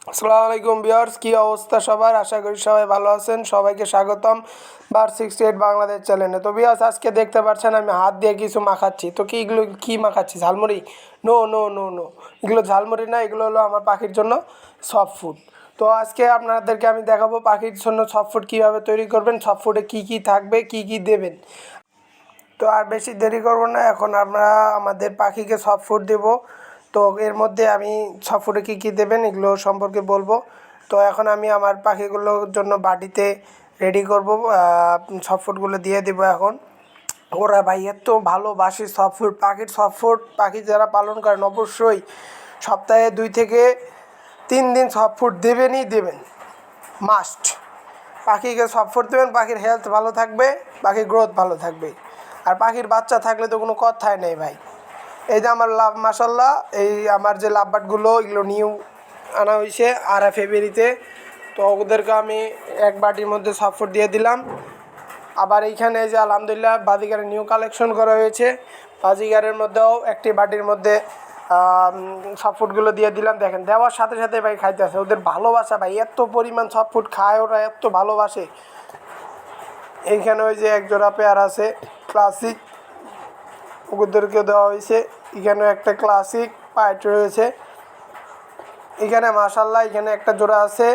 আসসালামু আলাইকুম ভিউয়ার্স, কি অবস্থা সবার? আশা করি সবাই ভালো আছেন। সবাইকে স্বাগতম বার 68 বাংলাদেশ চ্যানেলে। তো ভিউয়ার্স, আজকে দেখতে পাচ্ছেন আমি হাত দিয়ে কিছু মাখাচ্ছি। তো কি এগুলো কি মাখাচ্ছি? ঝালমুড়ি? নো নো নো নো, এগুলো ঝালমুড়ি না, এগুলো হলো আমার পাখির জন্য সফট ফুড। তো আজকে আপনাদেরকে আমি দেখাবো পাখির জন্য সফট ফুড কীভাবে তৈরি করবেন, সফট ফুডে কী কী থাকবে, কী কী দেবেন। তো আর বেশি দেরি করব না, এখন আমরা আমাদের পাখিকে সফট ফুড দেবো। তো এর মধ্যে আমি সফট ফুডে কী কী দেবেন এগুলো সম্পর্কে বলবো। তো এখন আমি আমার পাখিগুলোর জন্য বাটিতে রেডি করব, সফট ফুডগুলো দিয়ে দেবো এখন। ওরা ভাই এত ভালোবাসে সফট ফুড, পাখির সফট ফুড। পাখি যারা পালন করেন অবশ্যই সপ্তাহে 2 থেকে 3 দিন সফট ফুড দেবেনই দেবেন, মাস্ট। পাখিকে সফট ফুড দেবেন, পাখির হেলথ ভালো থাকবে, পাখির গ্রোথ ভালো থাকবে। আর পাখির বাচ্চা থাকলে তো কোনো কথাই নেই ভাই। এই যে আমার লাভ মাশাল্লাহ, এই আমার যে লাভবার্ডগুলো এগুলো নিউ আনা হয়েছে র১প। তো ওদেরকে আমি এক বাটির মধ্যে সফট ফুড দিয়ে দিলাম। আবার এইখানে যে আলহামদুলিল্লাহ বাজিগারের নিউ কালেকশন করা হয়েছে, বাজিগারের মধ্যেও একটি বাটির মধ্যে সফট ফুডগুলো দিয়ে দিলাম। দেখেন দেওয়ার সাথে সাথে ভাই খাইতেছে, ওদের ভালোবাসা ভাই এত পরিমাণ সফট ফুড খায়, ওরা এত ভালোবাসে। এইখানে ওই যে এক জোড়া পেয়ার আছে ক্লাসিক, ওদেরকে দেওয়া হয়েছে। এখানে একটা ক্লাসিক পাইট রয়েছে। এখানে মাশাল্লাহ এখানে একটা জোড়া আছে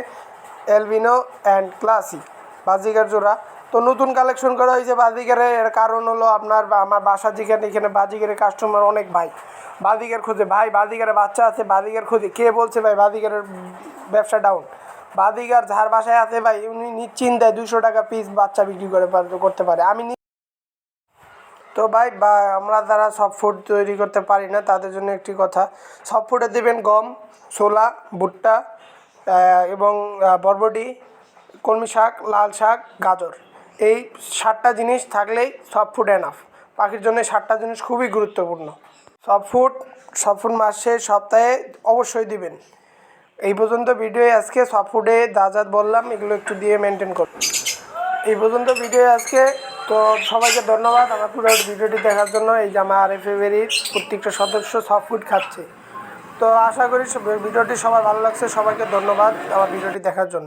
এলবিনো অ্যান্ড ক্লাসিক বাজিগার জোড়া। তো নতুন কালেকশন করা হয়েছে বাজিগারের। এর কারণ হলো আপনার আমার বাসা যেখানে, এখানে বাজিগারের কাস্টমার অনেক ভাই বাজিগার খোঁজে। ভাই বাজিগারের বাচ্চা আছে, বাজিগার খোঁজে। কে বলছে ভাই বাজিগারের ব্যবসা ডাউন? বাজিগার যার বাসায় আছে ভাই উনি নিশ্চিন্তায় 200 টাকা পিস বাচ্চা বিক্রি করতে পারে। আমি তো ভাই বা আমরা যারা সফট ফুড তৈরি করতে পারি না তাদের জন্য একটি কথা, সফট ফুডে দেবেন গম, ছোলা, ভুট্টা এবং বরবটি, কলমি শাক, লাল শাক, গাজর। এই 7টা জিনিস থাকলেই সফট ফুড এনাফ। পাখির জন্য 7টা জিনিস খুবই গুরুত্বপূর্ণ। সফট ফুড মাসে সপ্তাহে অবশ্যই দিবেন। এই পর্যন্ত ভিডিও আজকে সফট ফুডে যা যা বললাম এগুলো একটু দিয়ে মেনটেন করুন। এই পর্যন্ত ভিডিও আজকে। তো সবাইকে ধন্যবাদ আমার পুরো ভিডিওটি দেখার জন্য। এই যে আমার র১পের প্রত্যেকটা সদস্য সফট ফুড খাচ্ছে। তো আশা করি ভিডিওটি সবার ভালো লাগছে। সবাইকে ধন্যবাদ আমার ভিডিওটি দেখার জন্য।